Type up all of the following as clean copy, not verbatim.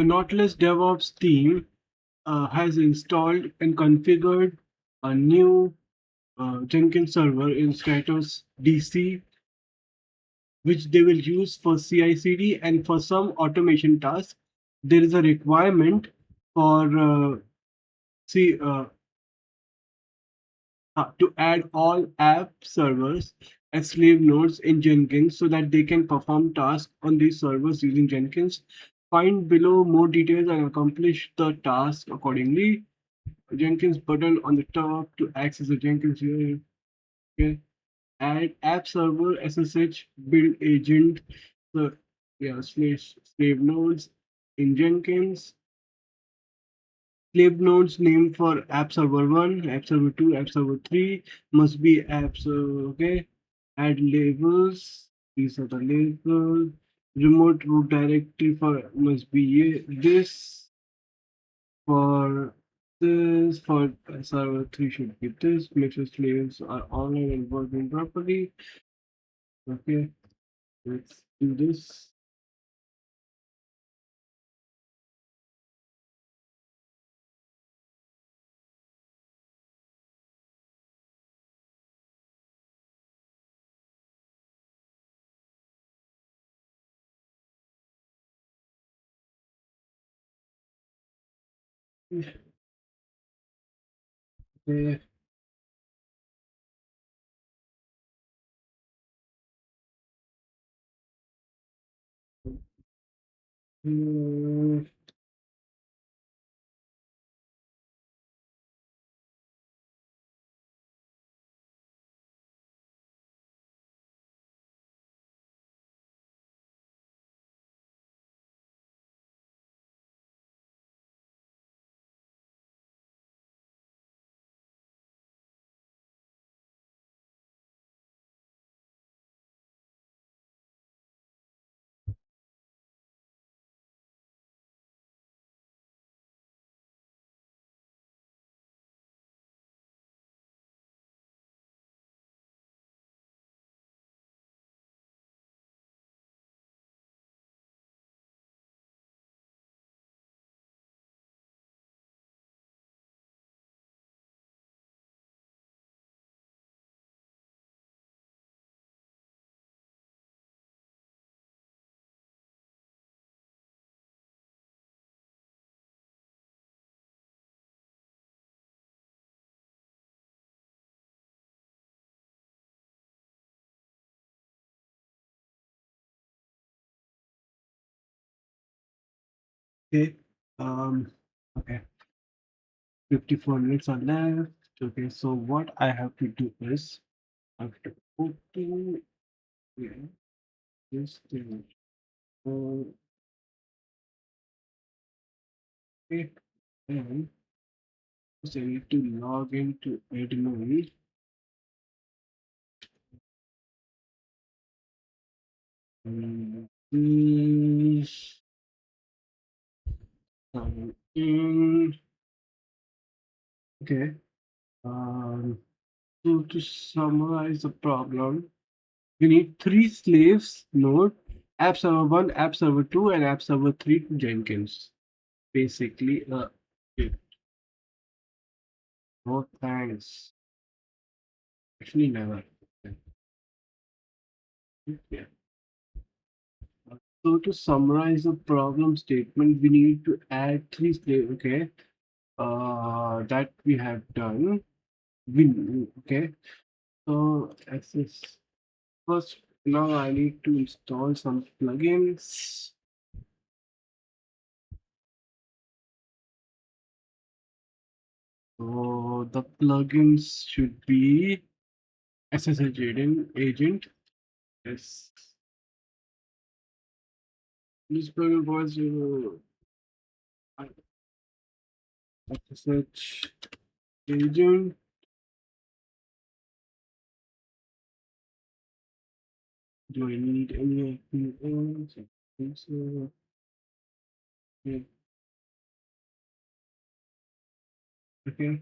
The Nautilus DevOps team has installed and configured a new Jenkins server in Stratos DC, which they will use for CI/CD and for some automation tasks. There is a requirement for see to add all app servers as slave nodes in Jenkins so that they can perform tasks on these servers using Jenkins. Find below more details and accomplish the task accordingly. Jenkins button on the top to access the Jenkins here. Okay. Add app server SSH build agent. So yeah, slave nodes in Jenkins. Slave nodes named for app server 1, app server 2, app server 3 must be apps. Okay. Add labels. These are the labels. Remote root directory for must be this. For this, for server 3 should be this. Make sure slaves are online and working properly. Okay. Let's do this. Okay. Hmm, okay. Um, okay. 54 minutes are left. Okay, so what I have to do is I have to open yeah, this thing. Okay, and first I need to log into admin. This sign in. Okay. Um, so to summarize the problem, we need three slaves node, app server 1, app server 2, and app server 3 to Jenkins. Basically, okay. No thanks. Actually, never. Yeah. So to summarize the problem statement, we need to add three slaves. Okay. That we have done. Okay. So access first. Now I need to install some plugins. So the plugins should be SSH agent. Yes. This plugin was SSH agent. Do I need anything else? I think so. Yeah. Okay.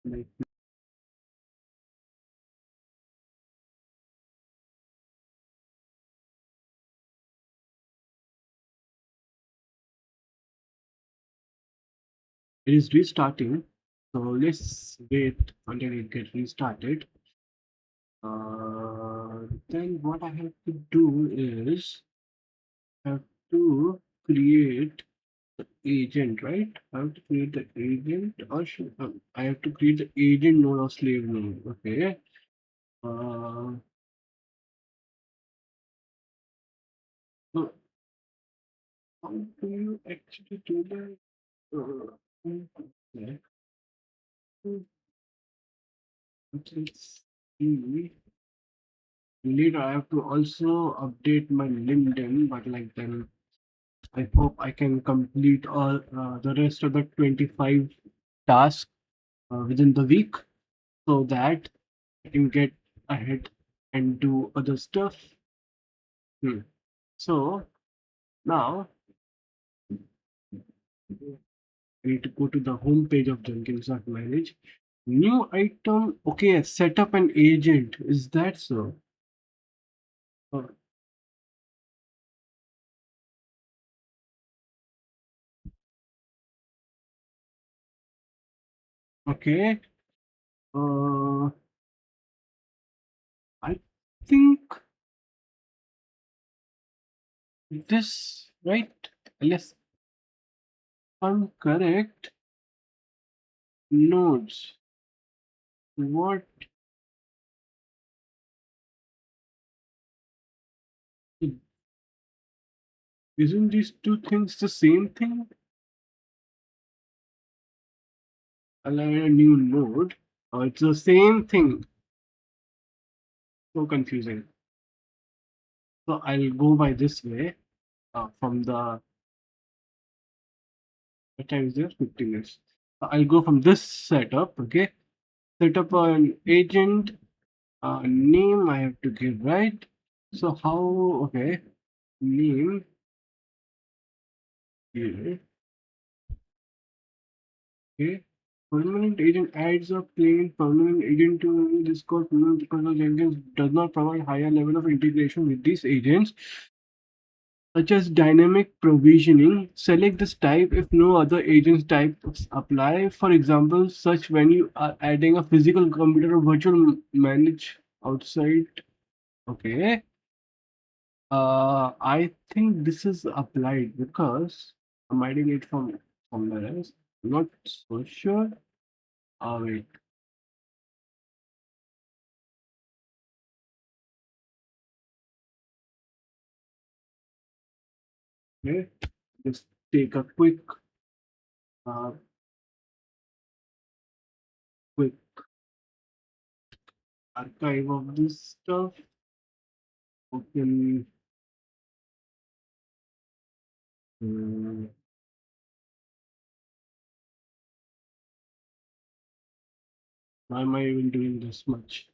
Like It is restarting. So let's wait until it gets restarted. Then what I have to do is I have to create agent, right? I have to create the agent, or should I have to create the agent node or slave node? Okay. Uh, so how do you actually do that? Okay. Let's see. Later, I have to also update my LinkedIn, but like then I hope I can complete all the rest of the 25 tasks within the week so that I can get ahead and do other stuff. Hmm. So now I need to go to the home page of Jenkins.manage. New item. Okay, set up an agent. Is that so? Uh, okay. Uh, I think this right. Unless I'm correct. Nodes. What isn't these two things the same thing? I'll add a new node. Oh, it's the same thing. So confusing. So I'll go by this way. From the what time is there? 15 minutes. I'll go from this setup. Okay. Set up an agent. Name I have to give, right? So how? Okay. Name here. Okay. Permanent agent adds a plain permanent agent to this code because of Jenkins does not provide higher level of integration with these agents, such as dynamic provisioning. Select this type if no other agents types apply. For example, such when you are adding a physical computer or virtual manage outside. Okay. I think this is applied because I'm adding it from somewhere else. I'm not so sure. Wait. Okay. Just take a uh, quick archive of this stuff. Open. Uh, why am I even doing this much?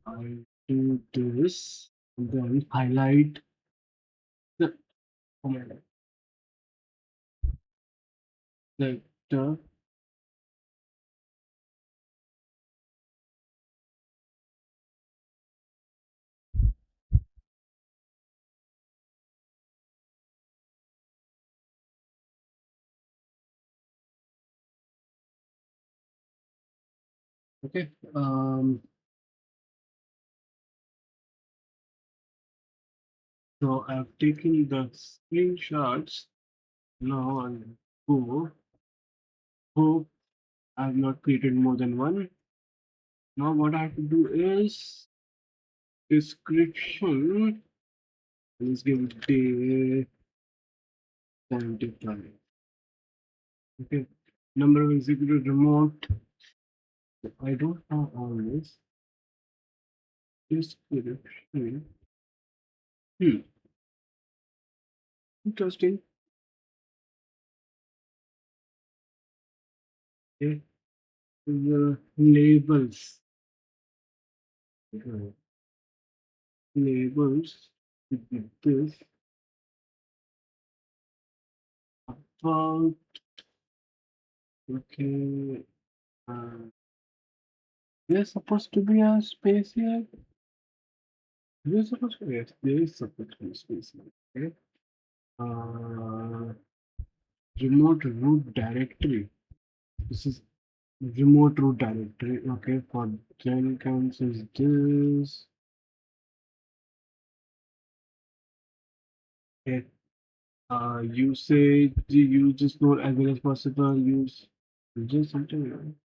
I do this and then highlight the oh my God, the okay. So I've taken the screenshots. Now I'll go. Hope I've not created more than one. Now what I have to do is description. Let's give it day 75. Okay. Number of executed remote. I don't have all this. Description. Hmm. Interesting. Okay. The labels. Labels. With this about okay. There's supposed to be a space here. There's supposed to yes, there is supposed to be a space here. Okay. Uh, remote root directory. This is remote root directory. Okay, for Jenkins is this. Okay. Usage, use this node as well as possible. Use just something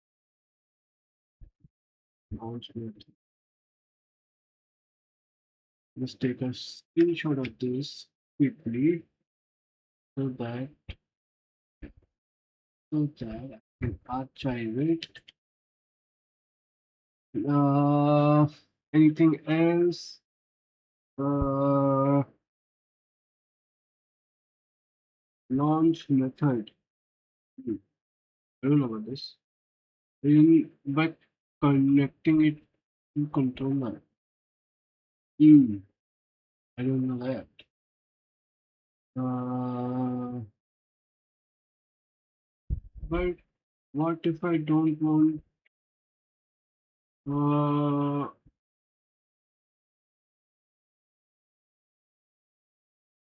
announcement. Let's take a screenshot of this quickly so that I can archive it. Uh, anything else? Uh, launch method. Hmm, I don't know about this. But connecting it to controller. Hmm, I don't know that. Uh, but what if I don't want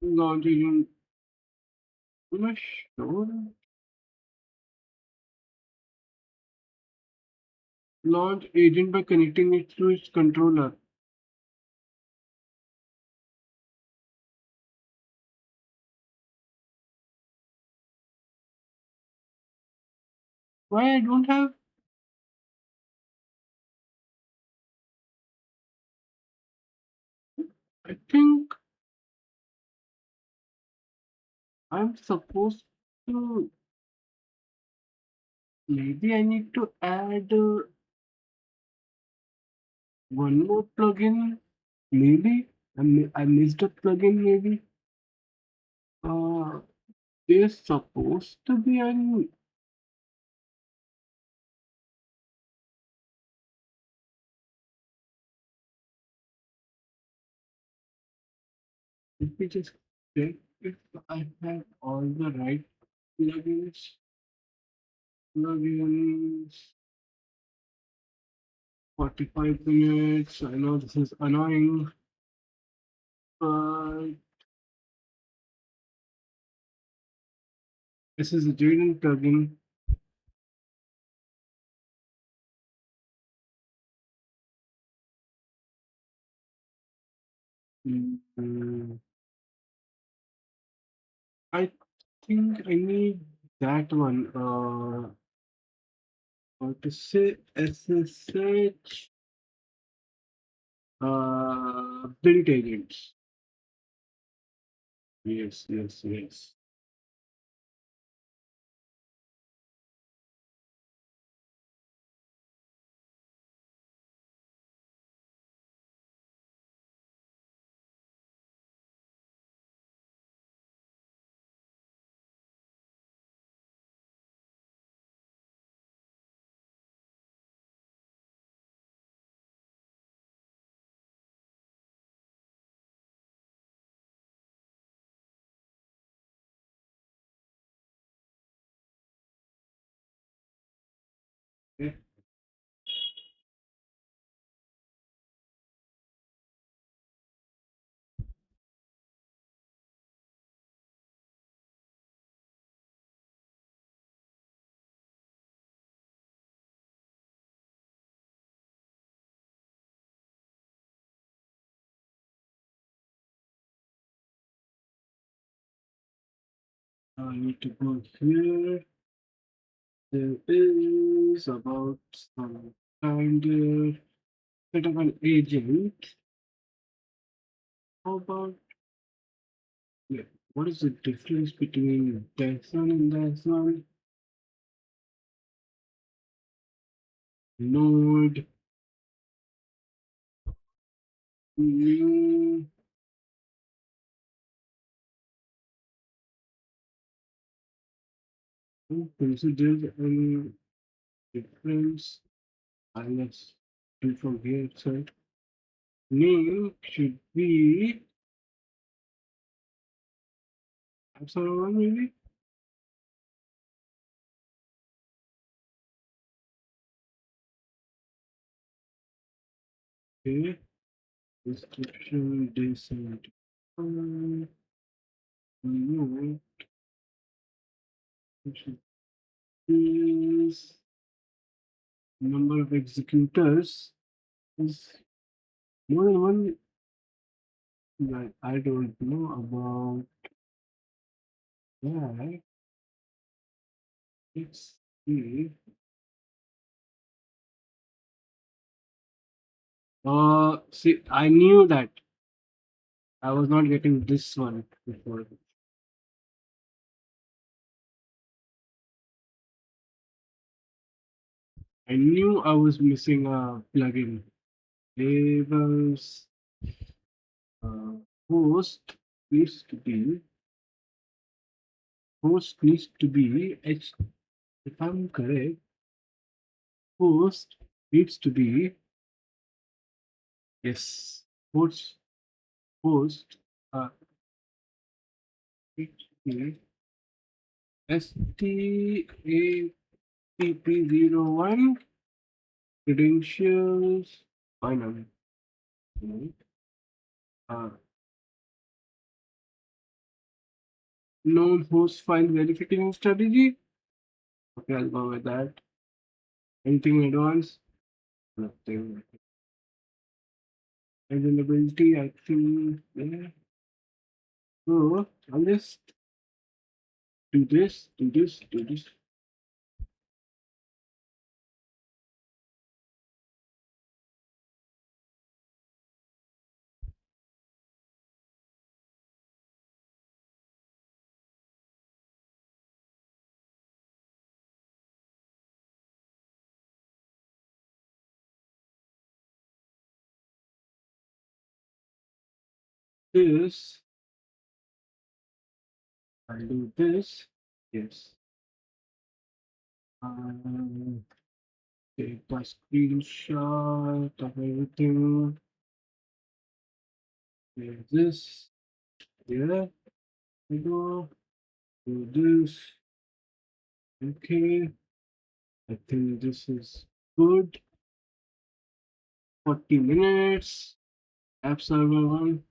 launch agent? Am I sure? Launch agent by connecting it to its controller. Why I don't have? I think I'm supposed to. Maybe I need to add one more plugin. Maybe I missed a plugin. Maybe uh, there's supposed to be an. Let me just check if I have all the right plugins. Plugins. 45 minutes. I know this is annoying, but this is a Jaden plugin. Mm, I think I need that one. What to say? SSH build agents. Yes, yes, yes. Okay. I need to go here. There is about some kind of set of an agent. How about yeah, what is the difference between this one and this one? Node new. Consider any difference. Let's do from here itself. Name should be Epsilon maybe. Okay. Description decent. No. is number of executors is more than one. Like, I don't know about that. Let's see. See, I knew that I was not getting this one before. I knew I was missing a plugin. Labels, uh, host needs to be H. If I'm correct, host needs to be yes. Host host HTTP STAPP01 credentials. Final. Uh, known host file verification strategy. Okay, I'll go with that. Anything advanced? Nothing. Availability, I think. Yeah. So I'll just do this. This. I'll do this. Yes. Take a screenshot of everything. There's this. Yeah. We go. Do this. Okay. I think this is good. 40 minutes. App server one.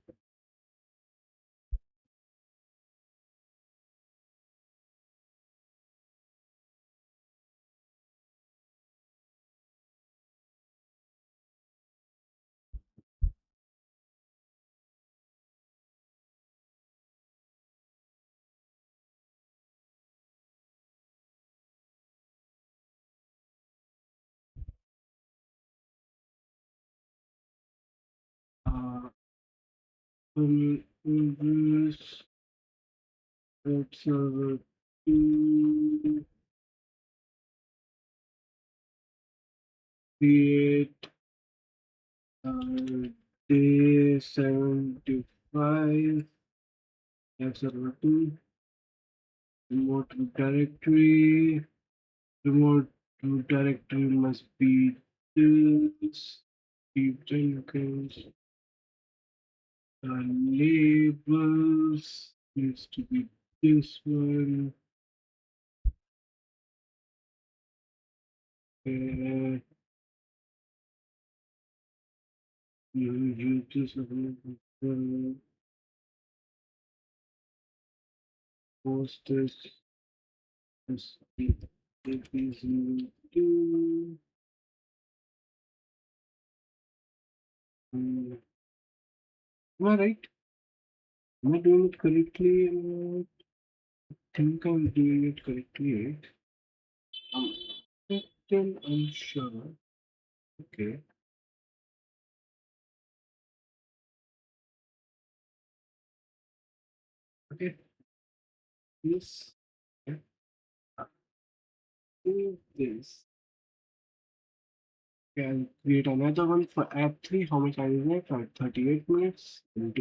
Uh, this app server two. Create Day75 app server 2. Remote root directory. Remote root directory must be this. Steve Jenkins. Labels needs to be this one. Uh, you just post this as AP02. Am I right? Am I doing it correctly? Think I'm doing it correctly. I'm still unsure. Okay. Okay. This. Yeah. Do this. Can create another one for app 3. How much I need? For 38 minutes. Need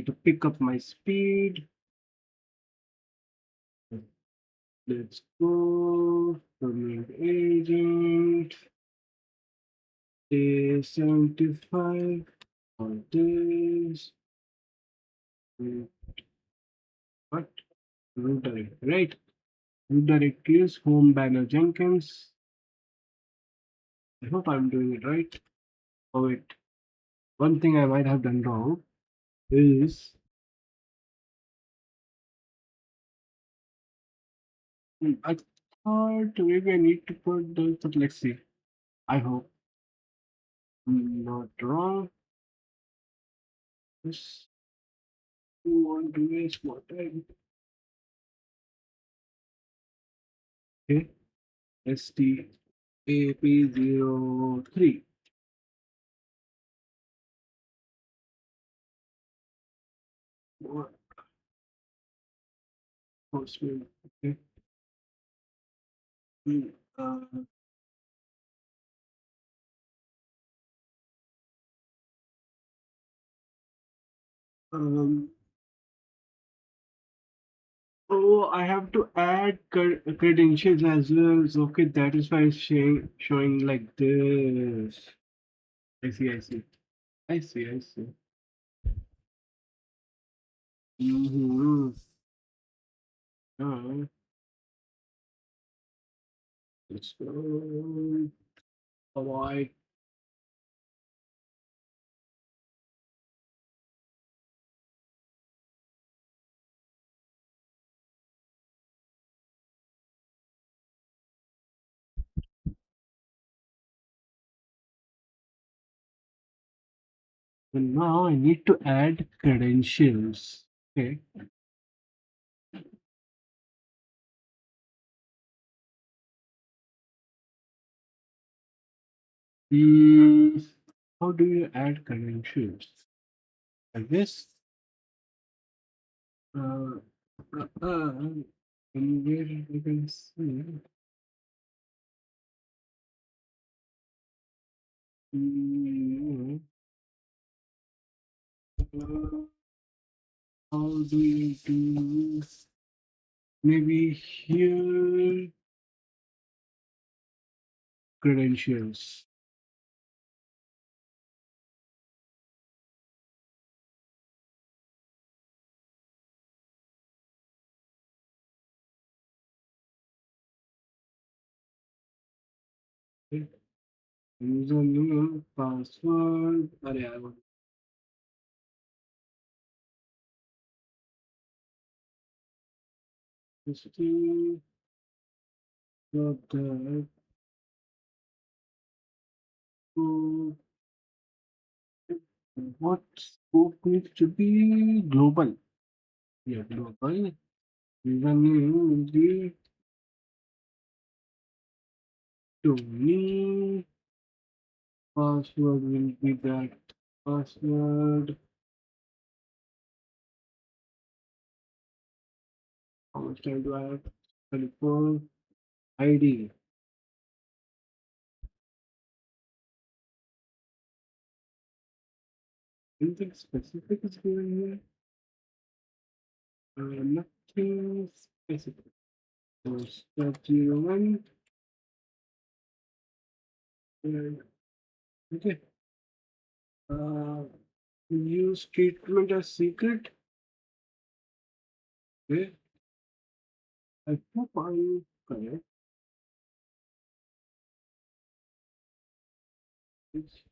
to pick up my speed. Let's go. Permanent agent. Day 75. On this. What? Root directory. Right. Root directory is home banner Jenkins. I hope I'm doing it right. Oh wait. One thing I might have done wrong is I Or maybe I need to put the, but let's see. I hope I'm not wrong. This you want to waste more time. Okay. STAP03. What postman? Okay. Hmm, um, oh, I have to add credentials as well. So, okay, that is why it's showing like this. I see, I see. I see, I see. Mm-hmm. Uh, let's go. Avoid. And now I need to add credentials. Okay. Mm, how do you add credentials? I guess uh, and where I can see mm, uh, how do you do maybe here credentials. Okay. Username, password. अरे यार वो history of the to what scope needs to be global. Yeah, global. Username will be Tony. Password will be that password. How much time do I have? 24 ID. Anything specific is given here? Nothing specific. So step 01. Okay. Uh, use treatment as secret. Okay. I hope I'm correct. It's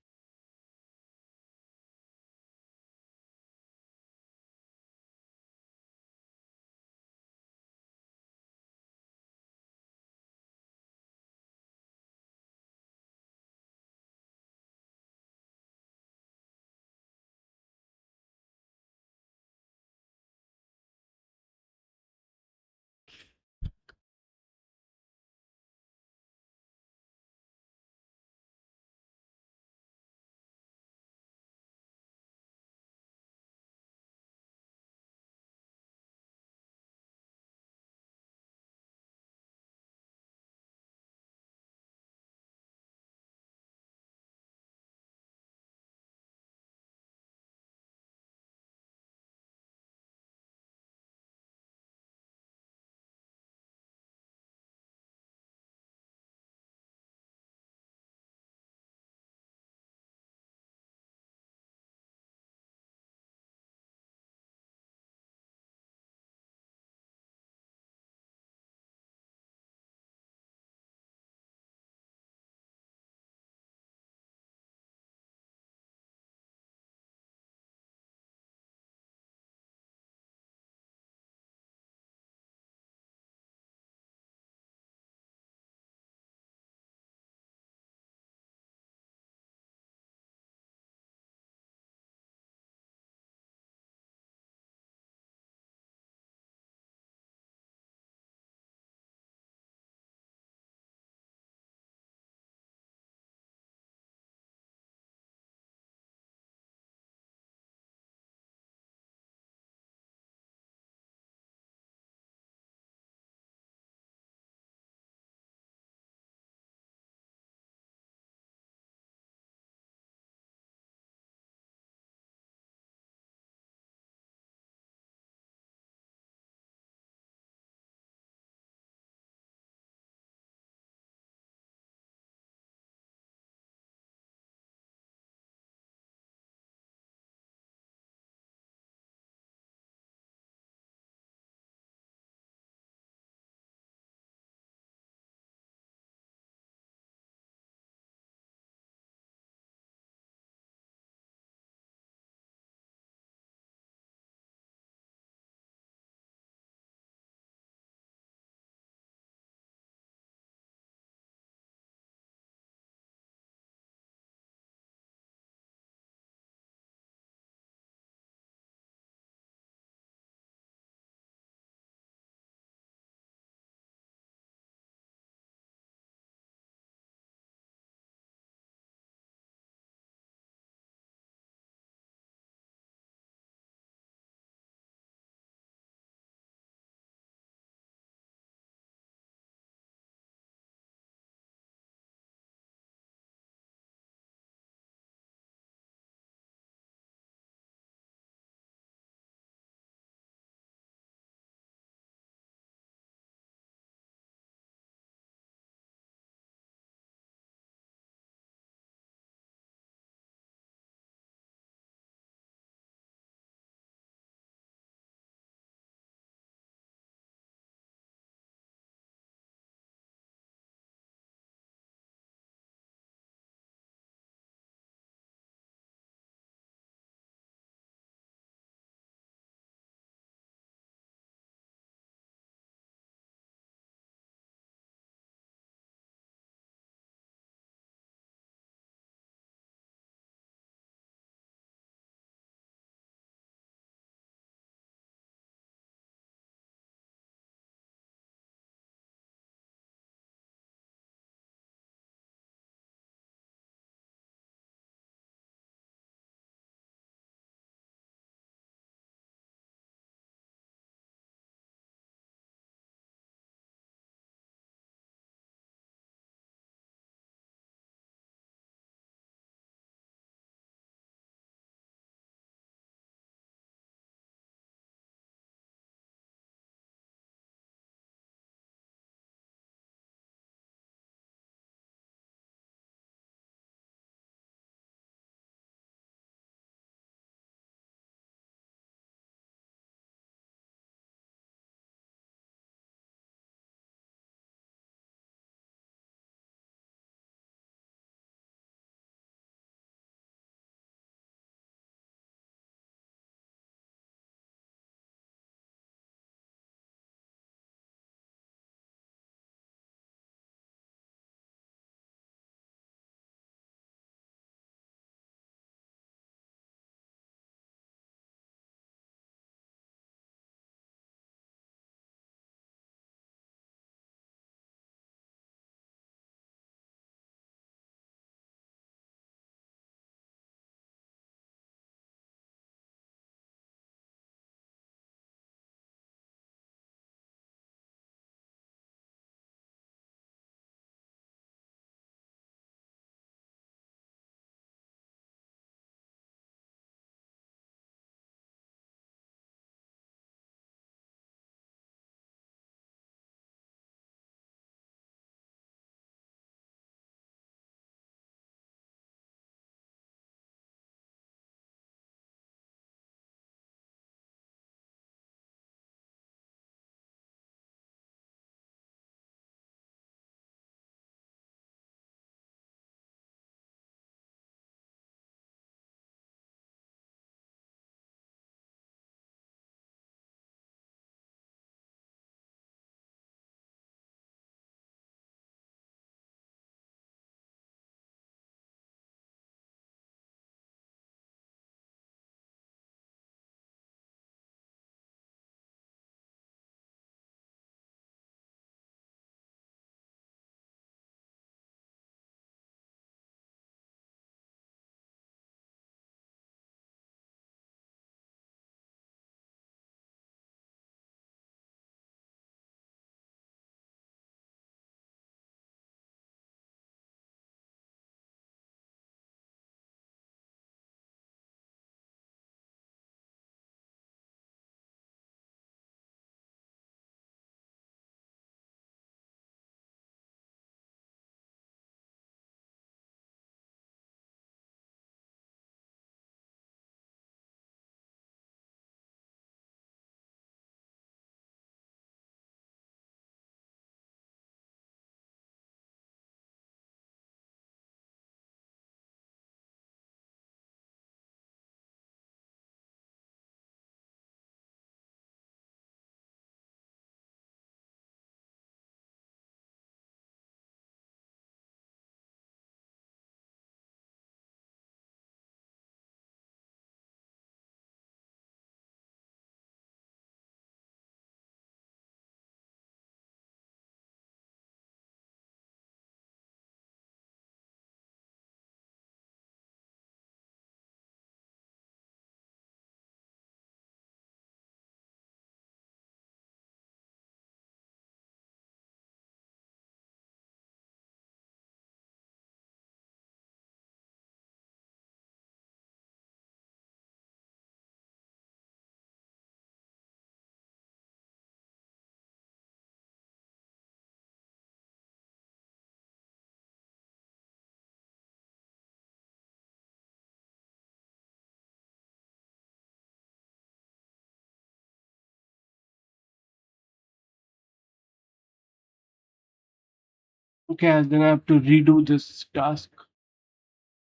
Okay, then I have to redo this task.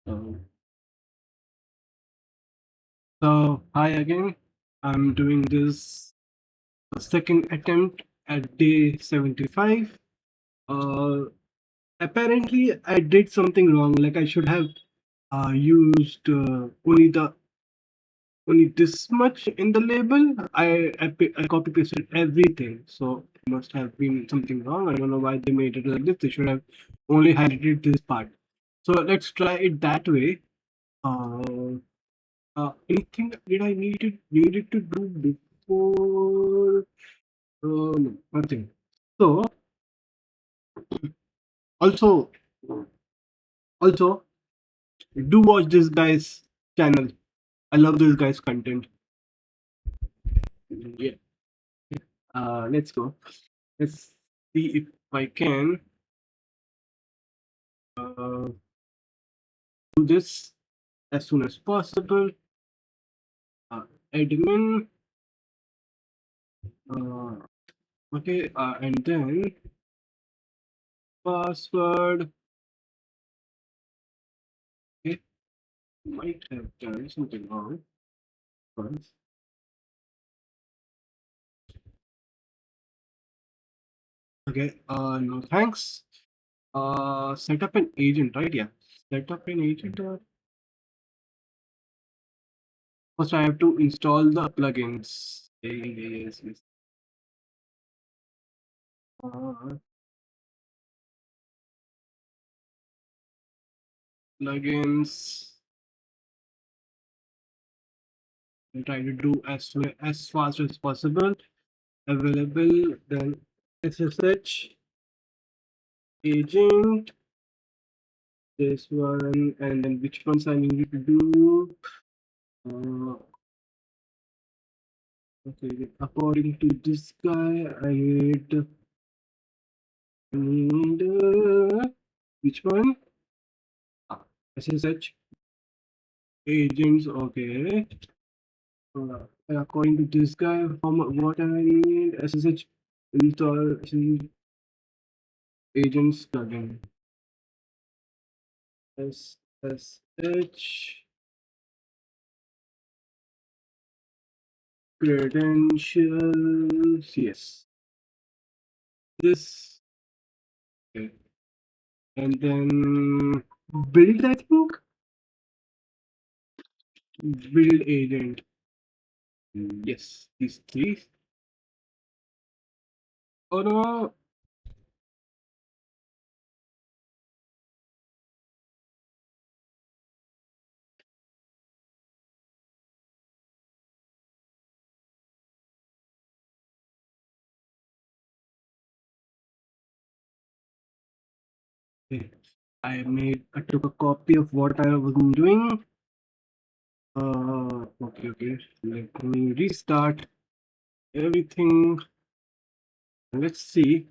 So, so hi again. I'm doing this second attempt at day 75. Uh, Apparently, I did something wrong. Like I should have used only this much in the label. I copy pasted everything, so it must have been something wrong. I don't know why they made it like this. They should have only highlighted this part. So let's try it that way. Uh, Anything did I needed to do before? No, nothing. So also also do watch this guy's channel. I love this guy's content. Yeah. Let's go. Let's see if I can do this as soon as possible. Admin. Uh, okay, and then password. Okay, might have done something wrong once. Okay, no thanks. Set up an agent, right? Yeah, set up an agent. First, I have to install the plugins. Yes, yes. Uh, Plugins. I try to do as fast as possible. Available, then SSH agent. This one, and then which ones I need to do. Uh, okay, according to this guy, I need which one? Ah, SSH agents. Okay. According to this guy, what I need? SSH install agents plugin. SSH credentials. Yes. This. Okay. And then build, I think. Build agent. Yes, these three. Oh no. Okay. I took a copy of what I was doing. Okay. Let me restart everything. Let's see.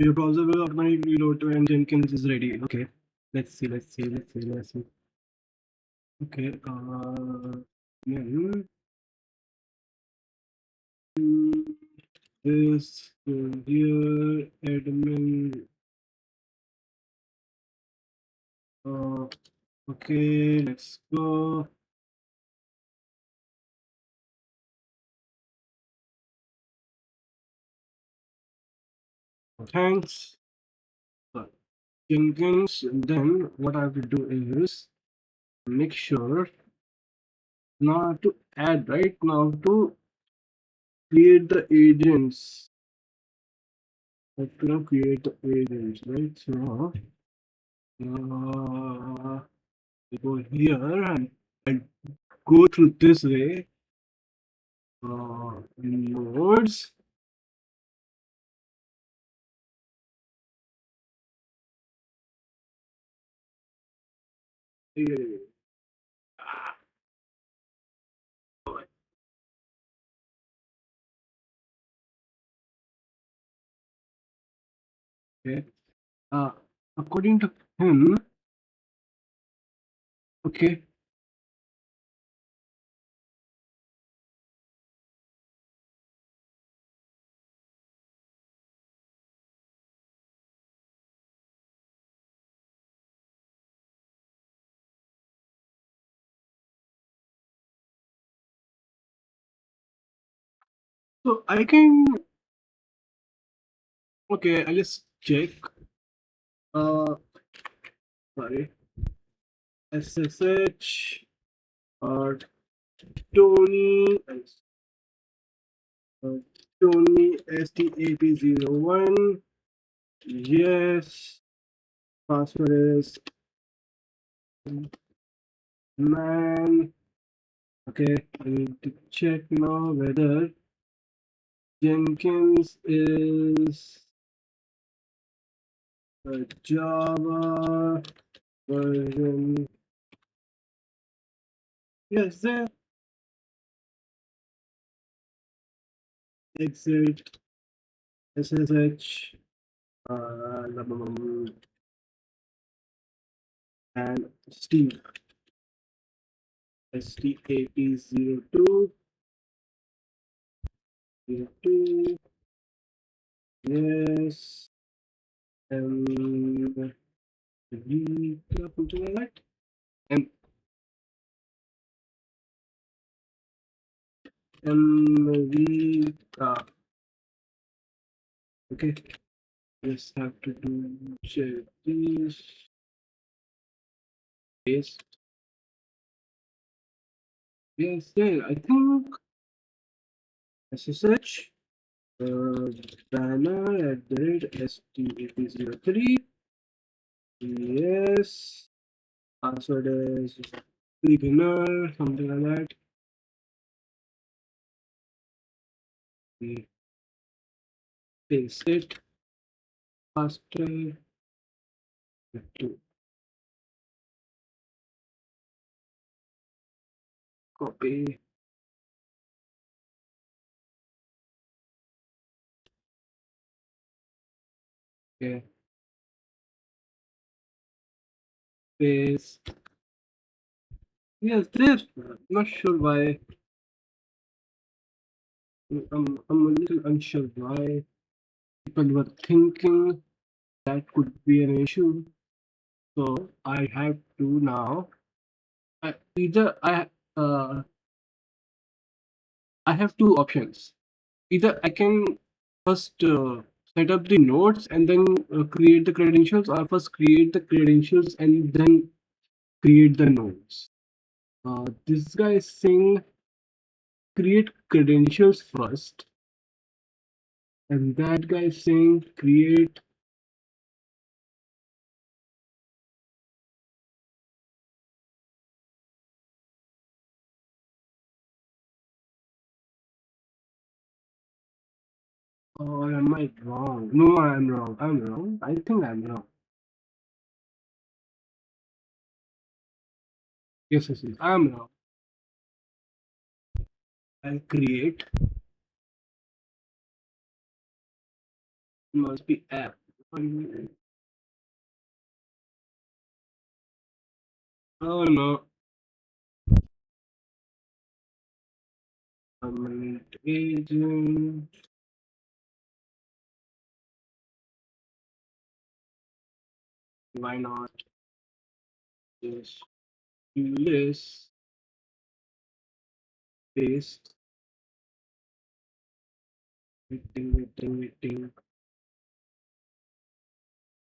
Your browser will automatically reload when Jenkins is ready. Okay. Let's see. Okay. Then this here admin. Uh, okay. Let's go. Thanks. Jenkins. Then what I have to do is make sure now to add right now to create the agents. I have to now create the agents, right? So I go here and go through this way. Nodes. eh, Okay. Uh, According to him, okay. So I can, okay, I'll just check. Uh, Sorry, SSH or Tony, uh, Tony STAP01. Yes, password is man. Okay, I need to check now whether Jenkins is a Java version. Yes, there. Exit SSH and Steve STAP0202. Yes, and V something like that. And MV. Okay, just have to do check this. Yes, yes, there. I think SSH banner at the rate STAP03. Yes, password is beginner, something like that. We paste it faster. To copy. Okay, paste. Yes, there. Not sure why. I'm a little unsure why people were thinking that could be an issue. So I have to now. Either I have two options. Either I can first set up the nodes and then create the credentials, or first create the credentials and then create the nodes. This guy is saying create credentials first, and that guy is saying create. Or am I wrong? No, I'm wrong. I'm wrong. I think I'm wrong. Yes, yes, yes. I'm wrong. I'll create. Must be app. Oh no. Permanent agent. Why not? Just list, paste, waiting.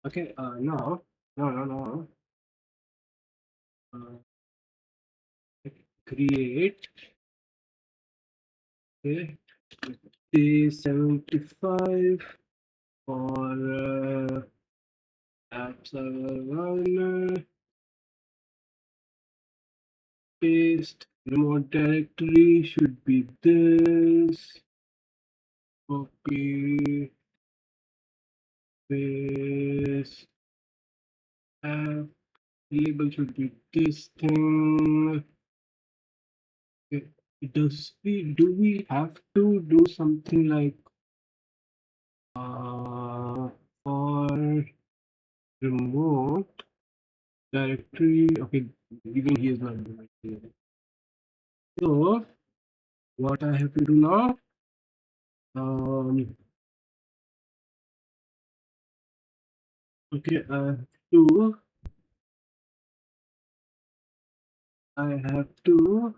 Okay, now, no. Uh, create, okay, Day75 or app server runner, paste, remote directory should be this, copy, paste, app, label should be this thing. Okay. Do we have to do something like or remote directory. Okay, even he is not doing. So what I have to do now? Um, okay, to I have to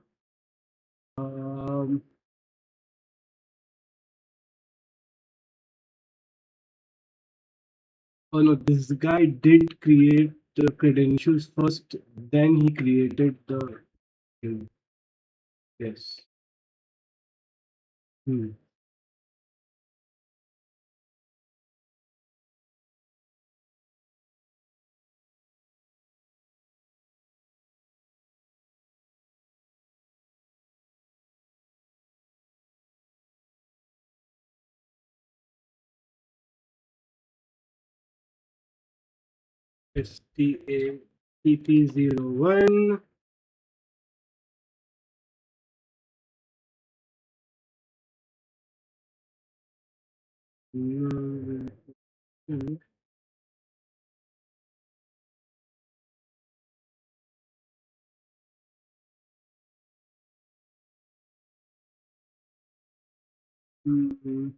um, oh no, this guy did create the credentials first, then he created the yes. Hmm. STATP01. Hmm. Hmm.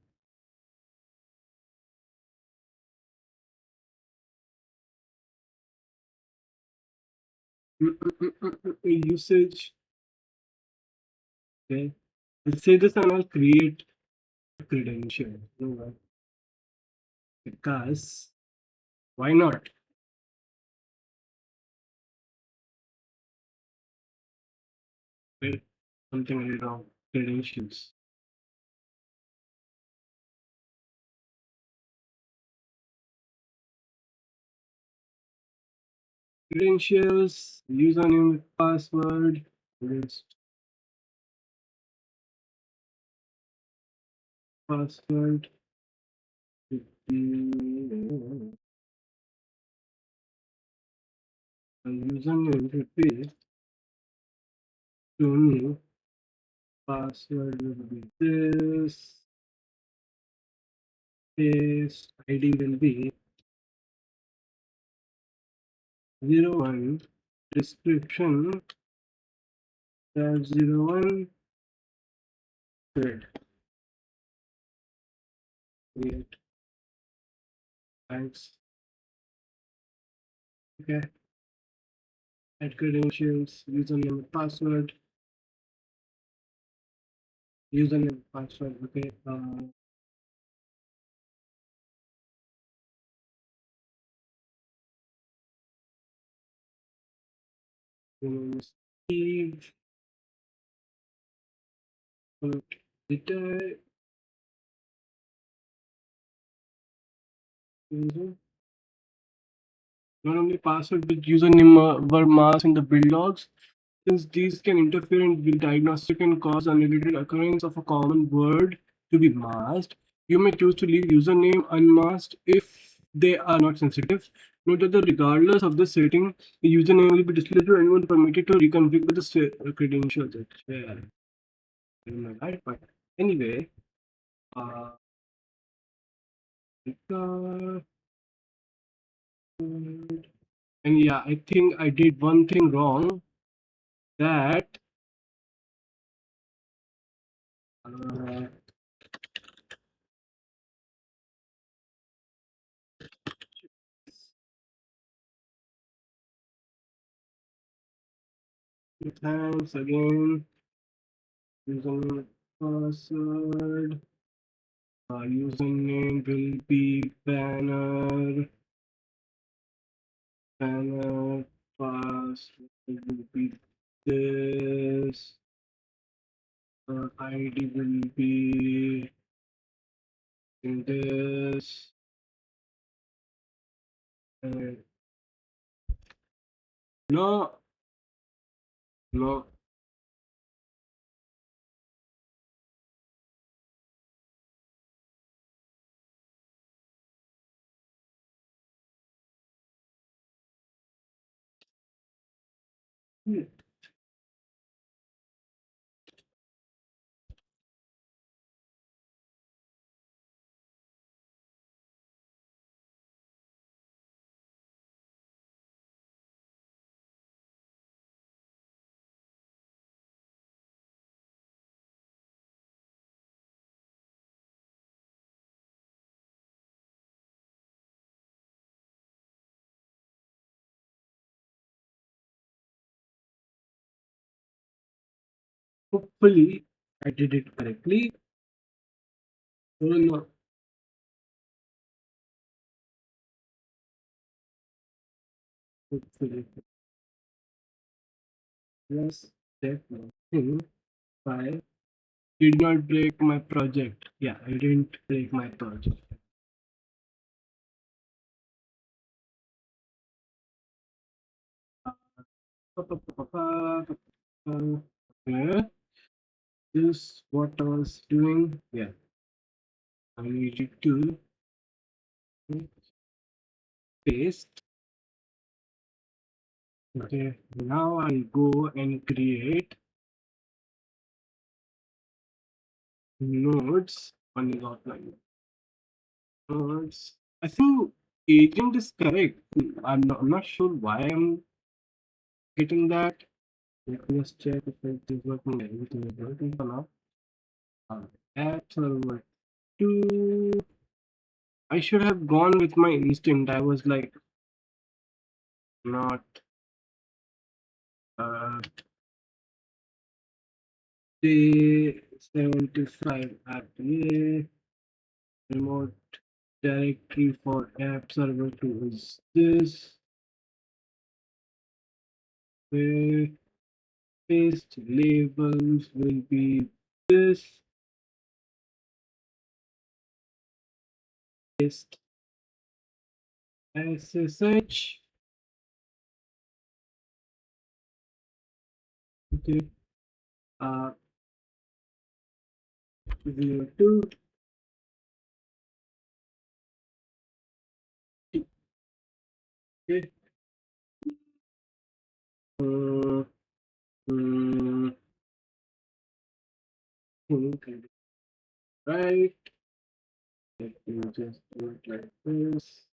Usage. Okay. Let's say this and I'll create a credential. You know what? Because why not? Well, something I did wrong. Credentials. Credentials, username with password, list password, the username should be to me, password will be this ID will be 01, description tab 01, thread, create, thanks, okay, add credentials, username, password, okay, Steve, did I not only password but username were masked in the build logs. Since these can interfere in the diagnostic and cause unrelated occurrence of a common word to be masked, you may choose to leave username unmasked if they are not sensitive. Note that regardless of the setting, the username will be displayed to anyone permitted to reconfigure the credentials. Yeah, I don't know that, but anyway, uh, uh, and yeah, I think I did one thing wrong that uh, thanks again. Username password. Username will be banner, password will be this, ID will be in this, uh, no, no, Hopefully, I did it correctly. Oh no, hopefully, yes, definitely. I did not break my project. Yeah, I didn't break my project. Okay, this what I was doing. Yeah, I needed to paste. Okay, now I'll go and create nodes. One is offline. Nodes. I think agent is correct. I'm not sure why I'm getting that. Let me just check if it is working. Everything is working for now. App server 2. I should have gone with my instinct. I was like, not uh, Day75 app. Yeah, remote directory for app server 2 is this. Where paste labels will be this. Paste SSH. Okay. Uh, 02. Okay. Uh, mm, okay. Right. Let me just do it like this.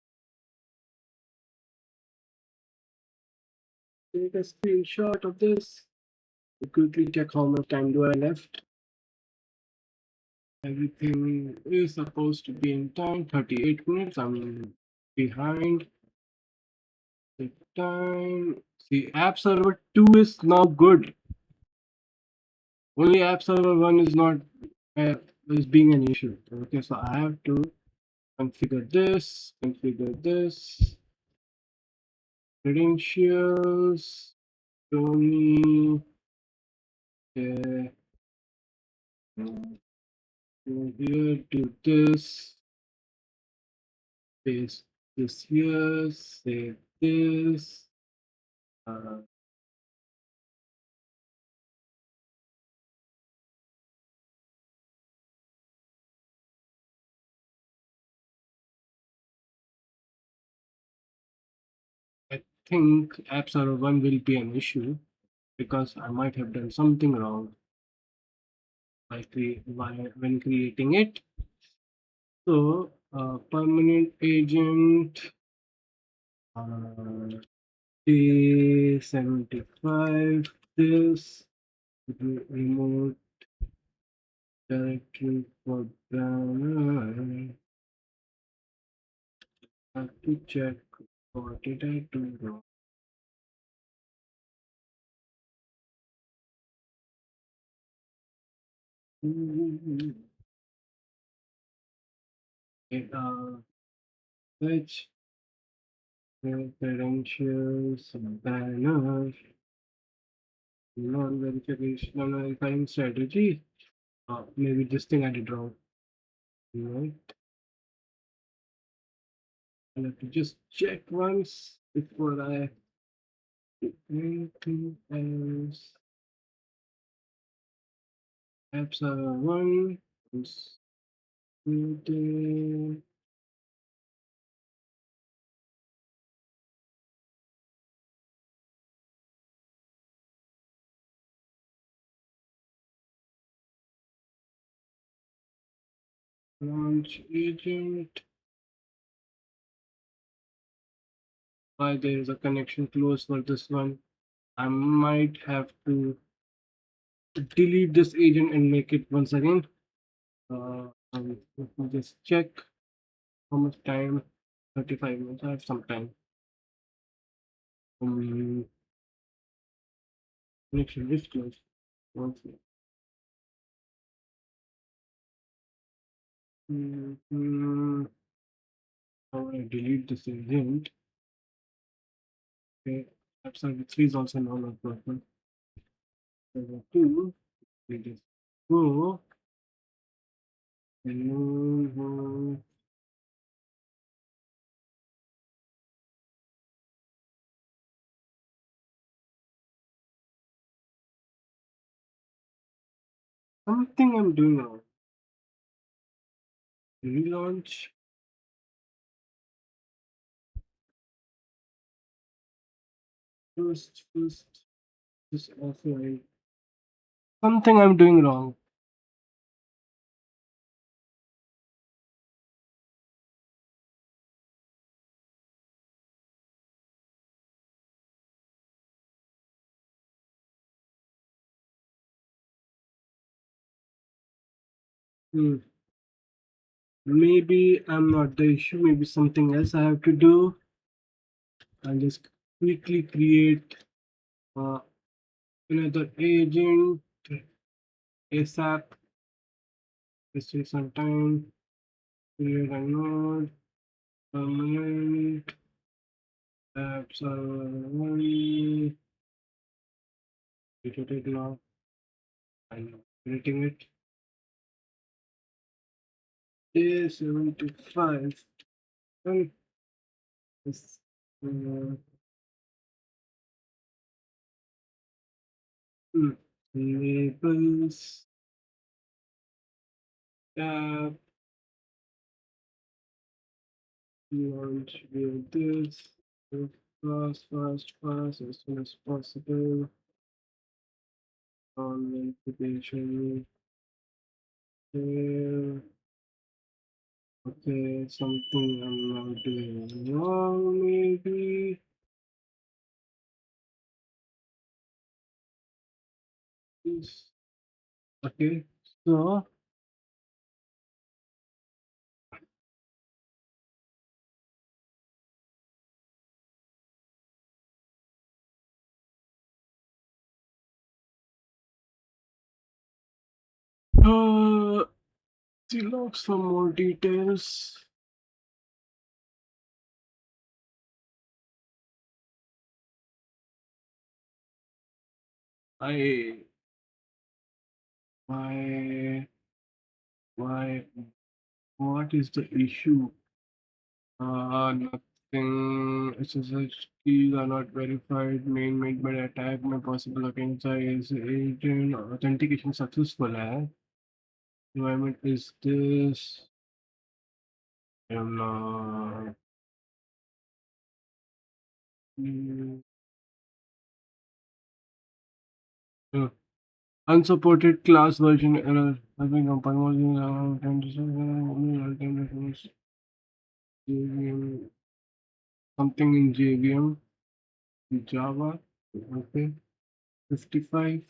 Take a screenshot of this. Quickly check how much time do I left. Everything is supposed to be in time. 38 minutes. I'm behind the time. See, app server 2 is now good. Only app server 1 is not uh, is being an issue. Okay, so I have to configure this, credentials, Tony, uh, go here, do this, paste this here, save this. Uh, I think app server 1 will be an issue because I might have done something wrong when creating it. So, permanent agent, uh, Day75, this, remote directory for banner. I have to check what did I do wrong. Okay, search credentials, banner, non-verification, non-verifying strategy. Maybe this thing I did wrong. Right. I have to just check once before I do anything else. Apps are one. Creating launch agent. Why there is a connection close for this one? I might have to delete this agent and make it once again. Let me just check how much time. 35 minutes. I have some time. Connection is close. Once. Mm, I want to delete this agent. Okay. Website 3 is also not working. Server 2. We just go. Remove. Something I'm doing wrong. Relaunch. First. This offline. Something I'm doing wrong. Hmm. Maybe I'm not the issue. Maybe something else I have to do. I'll just quickly create uh, another agent ASAP. Wasting some time. Create a node. Permanent. Apps are only. Create it now. I'm creating it. Day75. And this. Hmm. Labels. Tab. Launch with this. Fast, as soon as possible. On application. There. Okay, something I'm not doing wrong, maybe. Yes. Okay, so uh, she looks for more details. I why why what is the issue? Nothing. SSH keys are not verified. Main made by attack. My possible account size agent authentication successful. Environment is this. And mm, uh, unsupported class version error. Having compromising JVM, something in JVM, Java. Okay, 55.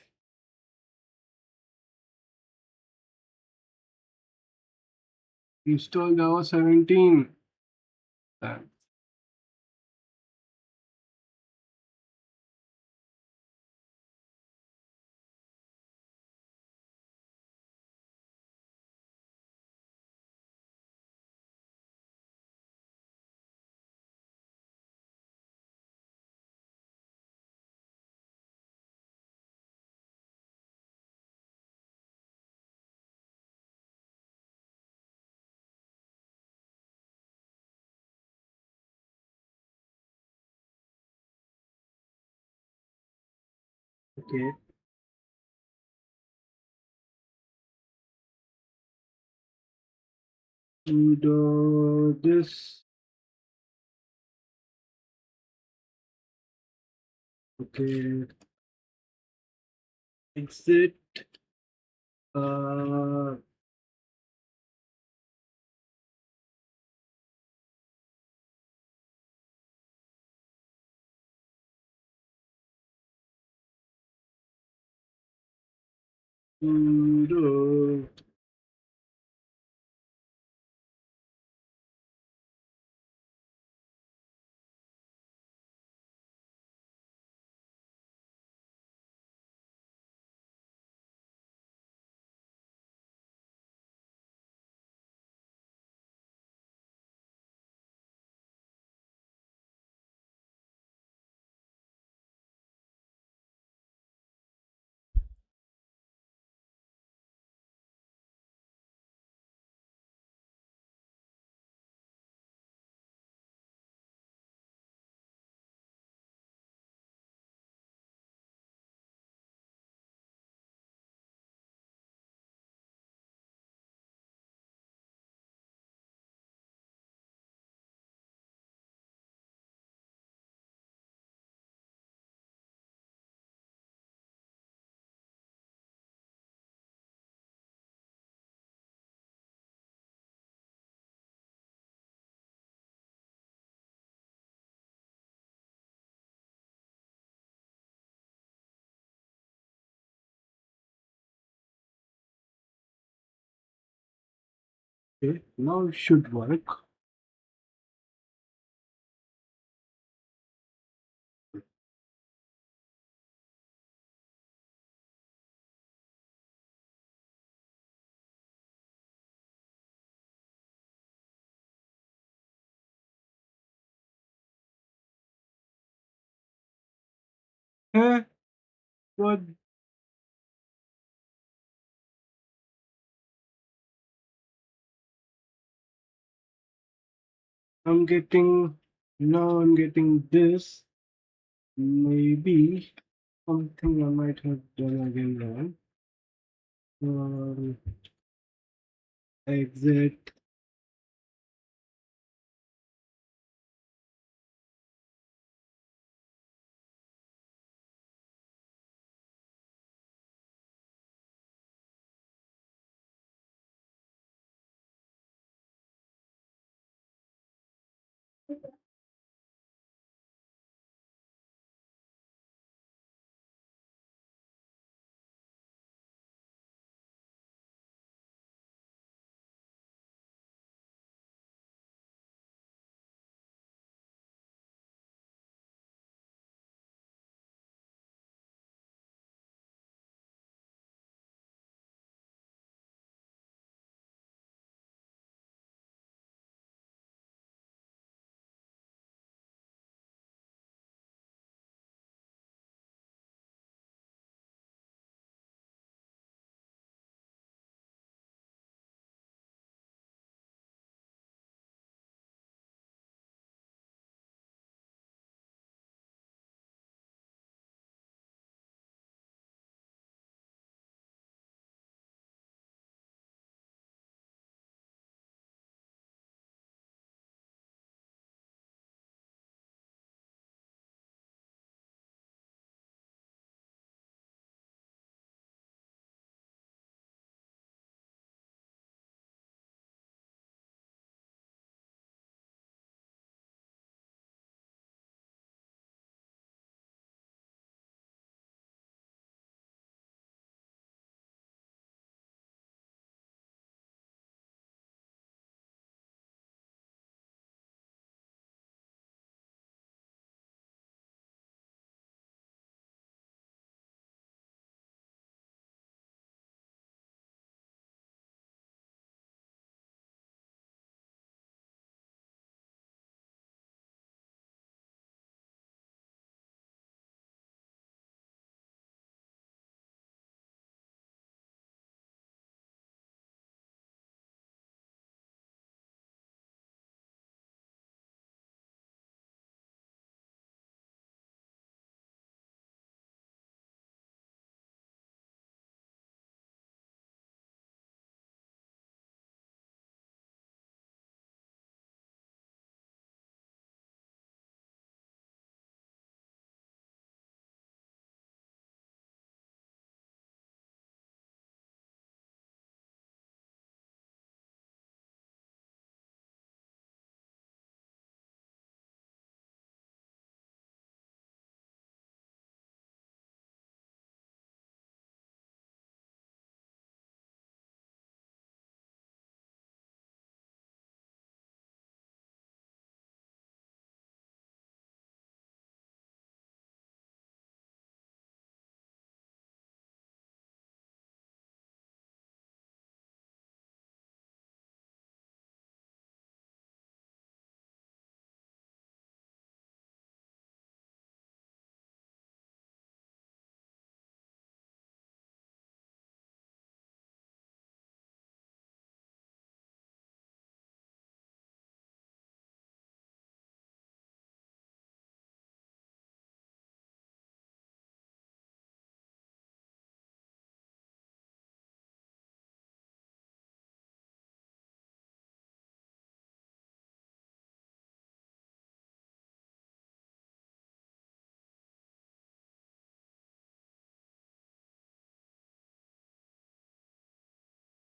Install Java 17. Uh, Okay. Sudo this. Okay. Exit. Uh, Sudo. Okay, now it should work. Eh, but I'm getting now I'm getting this. Maybe something I might have done again wrong. Exit.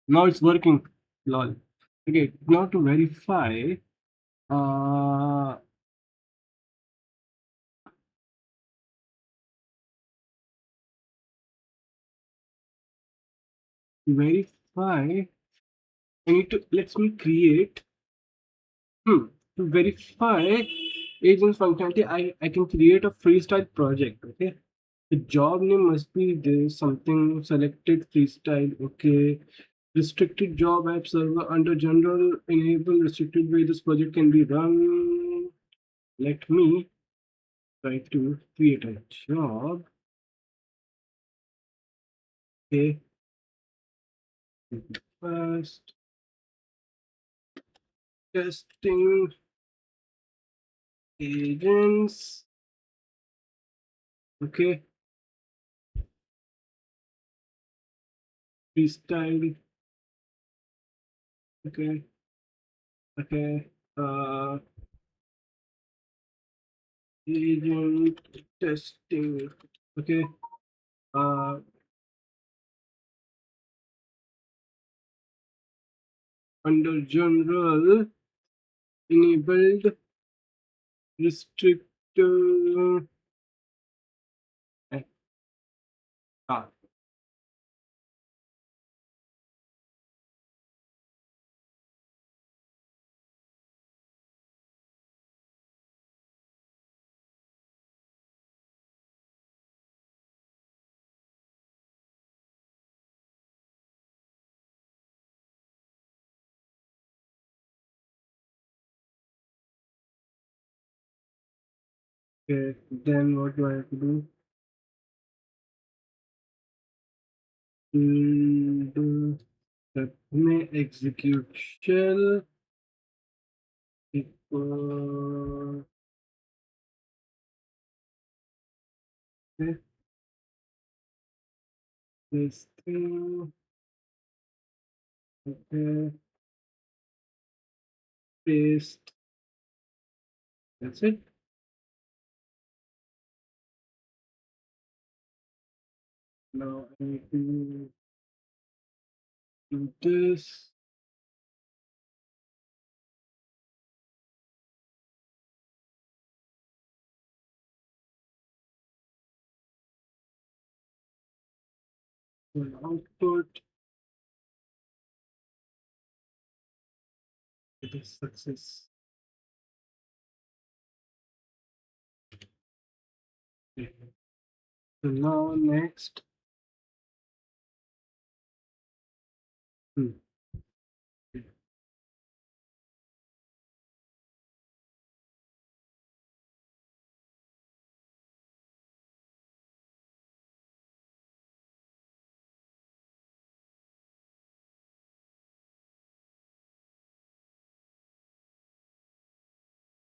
Now it's working. Lol. Okay, now to verify. Uh, verify I need to let me create to verify agents functionality. I can create a freestyle project. Okay. The job name must be this something selected freestyle. Okay. Restricted job app server under general enable restricted way this project can be run. Let me try to create a job. Okay. First testing agents. Okay. Freestyle. Okay. Okay. Agent testing. Okay. Uh, Under general enabled restrict. Eh, ah, okay. Then what do I have to do? Do that may execute shell equal this thing. Okay. Paste. That's it. Now I need to do this. Output. It is success. Okay. So now next. Hmm.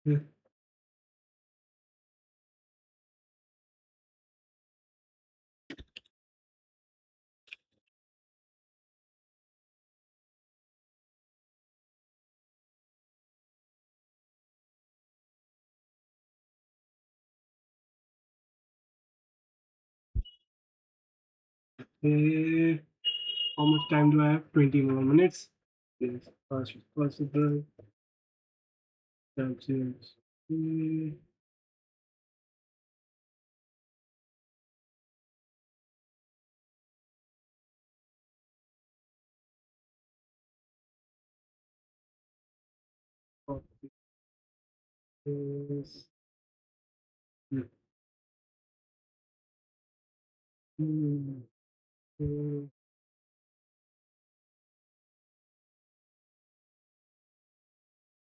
Yeah. Okay. How much time do I have? 20 more minutes. Yes, fast as possible. That's it. Okay. Copy this. Hmm. Hmm. Hmm.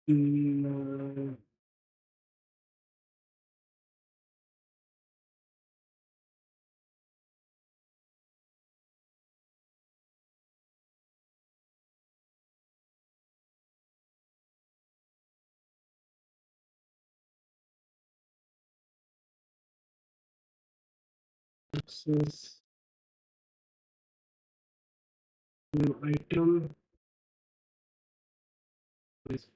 Hmm. Access new item. This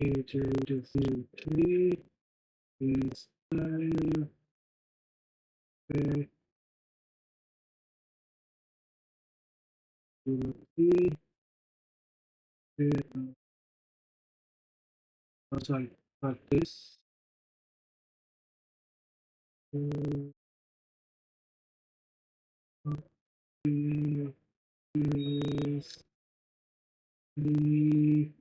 agent is simply style. Okay. Oh, sorry, not this. Hmm. Copy this. Mm,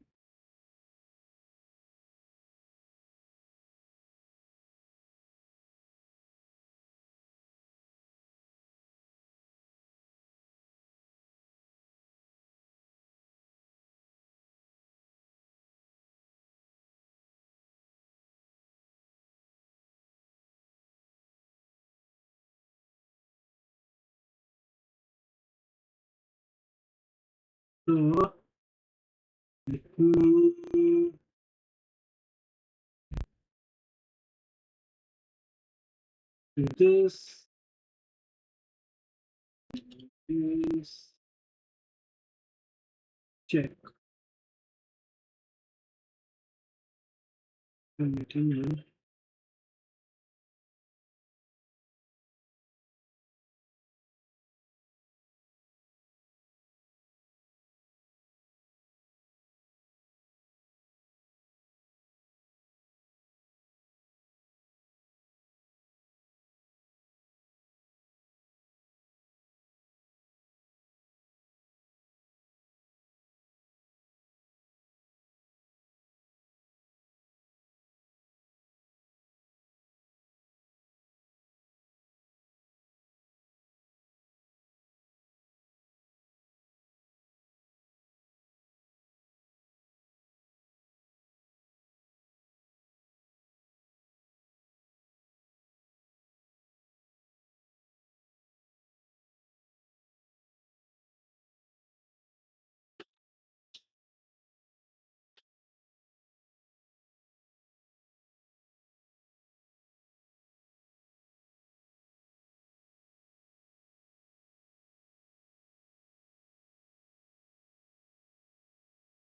so, mm, this is check. I'm waiting here.